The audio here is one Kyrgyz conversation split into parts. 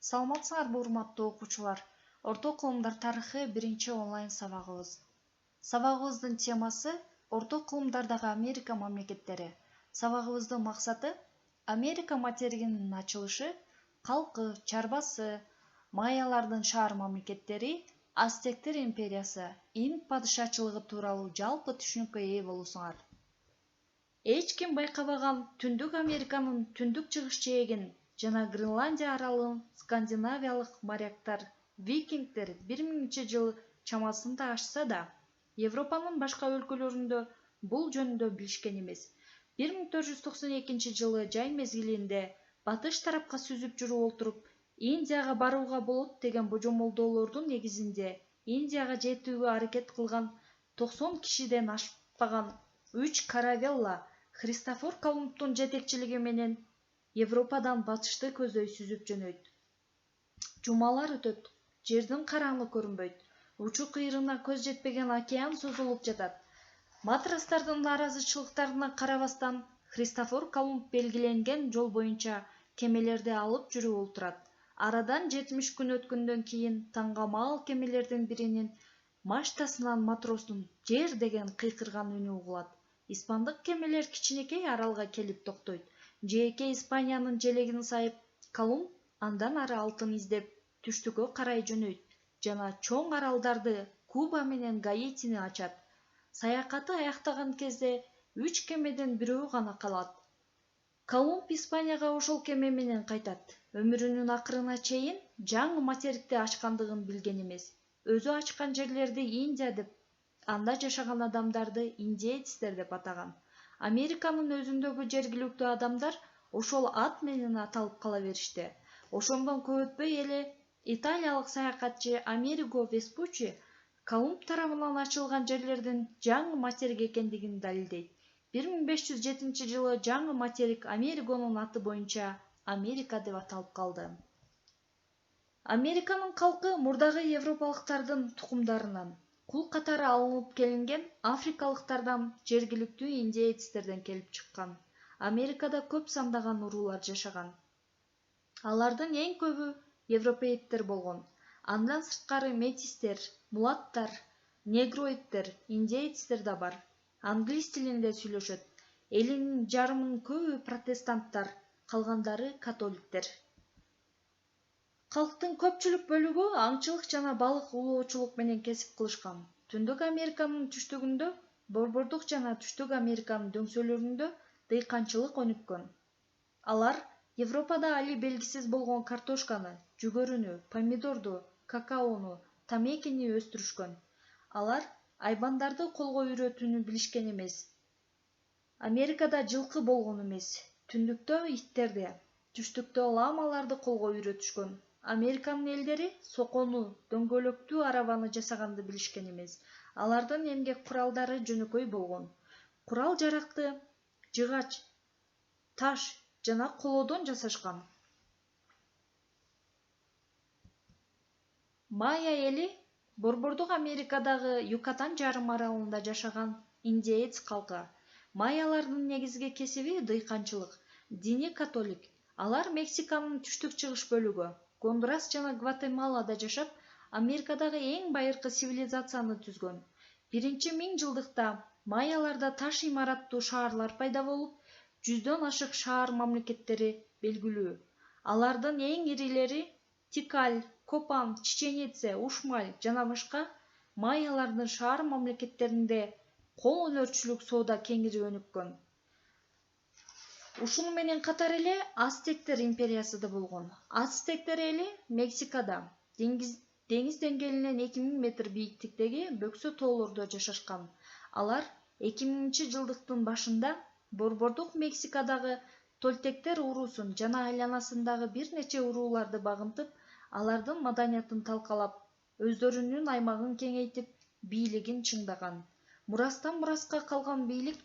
Саламатсыңарбы урматтуу окуучулар. Орто кылымдар тарыхы биринчи онлайн сабагыбыз. Сабагыбыздын темасы орто кылымдардагы Америка мамлекеттери. Сабагыбыздын максаты Америка материгинин ачылышы, калкы, чарбасы, майялардын шаар мамлекеттери, Ацтектер империясы, Инк падышачылыгы тууралуу жалпы түшүнүккө ээ болуңуздар. Эч ким байкабаган Түндүк Американын түндүк чыгыш жээгин жана Гренландия аралын скандинавиялык моряктар, викингдер 1000-жыл чамасында ашса да, Европанын башка өлкөлөрүндө бул жөнүндө билишкен эмес. 1492 жай мезгилинде батыш тарапка сүзүп жүрүп отуруп, Индияга барууга болот деген божомолдоолордун негизинде Индияга жетүүгө аракет кылган 90 кишиден ашпаган 3 каравелла Христофор Колумбдун жетекчилиги менен Европадан батышты көздөй сүзүп жөнөйт. Жумалар өтөт, жердин караңгы көрүнбөйт, учу кыйрына көз жетпеген океан созулуп жатат. Матростардын нааразычылыктарына карабастан, Христофор Колумб белгиленген жол боюнча кемелерди алып жүрүп отурат. Арадан 70 күн өткөндөн кийин таңгамал кемелердин биринин мачтасынан матростун жер деген кыйкырган үнү угулат. Испандык кемелер кичинекей аралга келип токтойт. Жээке Испаниянын желегин сайып, Колумб андан ары алтын издеп түштүккө карай жөнөйт жана чоң аралдарды Куба менен Гаитини ачат. Саякаты аяктаган кезде 3 кемеден бирөө гана калат. Колумб Испанияга ошол кеме менен кайтат. Өмүрүнүн акырына чейин жаңы материкти ачкандыгын билген эмес. Өзү ачкан жерлерди Индия деп, анда жашаган адамдарды индеецтер деп атаган. Американын өзүндөгү жергиликтүү адамдар ошол ат менен аталып кала беришти. Ошондон көп өтпөй эле италиялык саякатчы Америго Веспуччи Колумб тарабынан ачылган жерлердин жаңы материк экендигин далилдейт. 1507 жаңы материк Америгонун аты боюнча Америка деп аталып калды. Американын калкы мурдагы европалыктардын тукумдарынан, кул катары алынып келинген африкалыктардан, жергиликтүү индеецтерден келип чыккан. Америкада көп сандаган уруулар жашаган. Алардын эң көбү европеоидтер болгон. Андан сырткары метистер, мулаттар, негроидтер, индеецтер да бар. Англис тилинде сүйлөшөт. Элинин жарымын көбү протестанттар, калгандары католиктер. Калктын көпчүлүк бөлүгү аңчылык жана балык улоочулук менен кесип кылышкан. Түндүк Американын түштүгүндө, Борбордук жана Түштүк Американын дөңсөлөрүндө дыйканчылык өнүккөн. Алар Европада али белгисиз болгон картошканы, жүгөрүнү, помидорду, какаону, тамекини өстүрүшкөн. Алар айбандарды колго үйрөтүүнү билишкен эмес. Америкада жылкы болгон эмес, түндүктө иттерди, түштүктө ламаларды колго үйрөтүшкөн. Американын элдери сокону, дөңгөлөктүү арабаны жасаганды билишкен эмес. Алардын эмгек куралдары жөнөкөй болгон. Курал-жаракты жыгач, таш жана колодон жасашкан. Майя эли Борбордук Америкадагы Юкатан жарым аралында жашаган индеец калкы. Майялардын негизги кесиби дыйканчылык, дини католик. Алар Мексиканын түштүк-чыгыш бөлүгү, Гондурас жана Гватемалада жашап, Америкадагы эң байыркы цивилизацияны түзгөн. 1000-жылдыкта майяларда таш имараттуу шаарлар пайда болуп, 100дөн ашык шаар мамлекеттери белгилүү. Алардын эң ирилери Тикаль, Копан, Чиченице, Ушмаль жана башка. Майялардын шаар мамлекеттеринде кол өнөрчүлүк соода кеңири өнүккөн. Ушуну менен катар эле Ацтектер империясы да болгон. Ацтектер эли Мексикада, деңиз деңгээлинен 2000 метр бийиктиктеги бөксө тоолордо жашашкан. Алар 2000-жылдыктын башында Борбордук Мексикадагы Толтектер уруусун жана айланасындагы бир нече урууларды багынтып, алардын маданиятын талкалап, өздөрүнүн аймагын кеңейтип, бийлигин чыңдаган. Мурастан мураска калган бийлик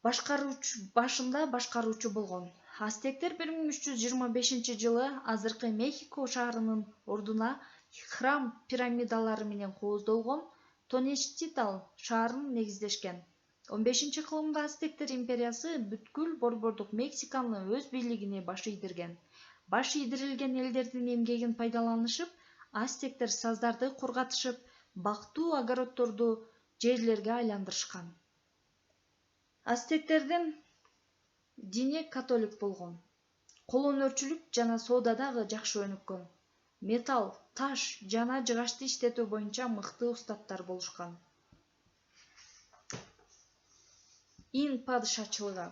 башында башкаруучу болгон. Ацтектер 1325-жылы азыркы Мехико шаарынын ордуна храм пирамидалары менен кооздолгон Теночтитлан шаарын негиздешкен. 15-кылымда Ацтектер империясы бүткүл Борбордук Мексиканы өз бийлигине баш ийдирген. баш ийдирилген элдердин эмгегин пайдаланышып, ацтектер саздарды кургатышып, бактуу огороддорду жерлерге айландырышкан. Ацтектердин дини католик болгон. Кол өнөрчүлүк жана соода дагы жакшы өнүккөн. Металл, таш жана жыгачты иштетүү боюнча мыкты устаттар болушкан. Ин падышачылыгы.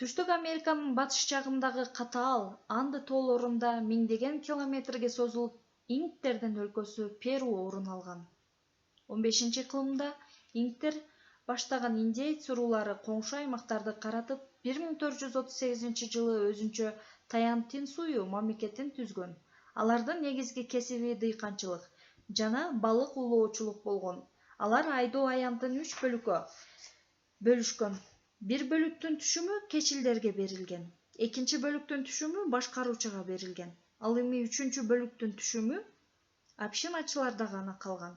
Түштүк Американын батыш жагындагы Катаал, Анды тоолорунда миңдеген километрге созулуп, инктердин өлкөсү Перу орун алган. 15-кылымда инктер баштаган индеец уруулары коңшу аймактарды каратып, 1438-жылы өзүнчө Таянтин-Сую мамлекетин түзгөн. Алардын негизги кесиби дыйканчылык жана балык улоочулук болгон. Алар айдоо аянтын 3 бөлүккө бөлүшкөн. Бир бөлүктүн түшүмү кечилдерге берилген. Экинчи бөлүктүн түшүмү башкаруучуга берилген. Ал эми 3-чү бөлүктүн түшүмү общиначыларда гана калган.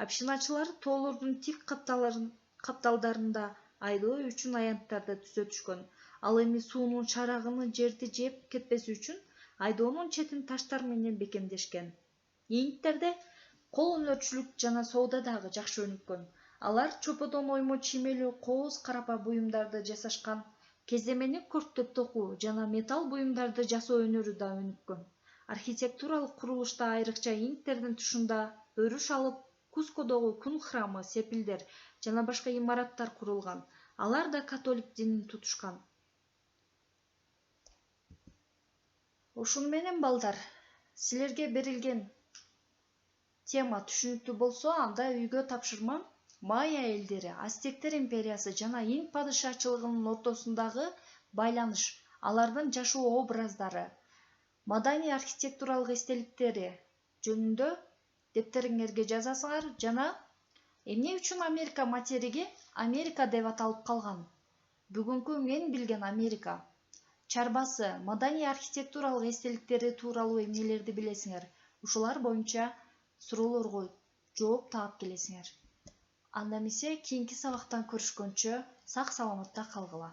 Общиначылар тоолордун тик капталдарында айдоо үчүн аянттарды түзөтүшкөн. Ал эми суунун шарагыны жерди жеп кетпеси үчүн айдоонун четин таштар менен бекемдешкен. Инктерде кол өнөрчүлүк жана соода дагы жакшы өнүккөн. Алар чоподон оймо чиймелүү кооз карапа буюмдарды жасашкан. Кездемени көрттөп токуу жана металл буюмдарды жасоо өнөрү да өнүккөн. Архитектуралык курулушта айрыкча инктердин тушунда өрүш алып, Кускодогу күн храмы, сепилдер жана башка имараттар курулган. Алар да католик динин тутушкан. Ушуну менен балдар, силерге берилген тема түшүнүктүү болсо, анда үйгө тапшырмам майя элдери, Ацтектер империясы жана инк падышачылыгынын ортосундагы байланыш, алардын жашоо образдары, маданий архитектуралык эстеликтери жөнүндө дептериңерге жазасыңар жана эмне үчүн Америка материги Америка деп аталып калган? Бүгүнкү мен билген Америка чарбасы, маданий архитектуралык эстеликтери тууралуу эмнелерди билесиңер? Ушулар боюнча суроолорго жооп таап келесиңер. Анда эмесе кийинки сабактан көрүшкөнчө сак саламатта калгыла.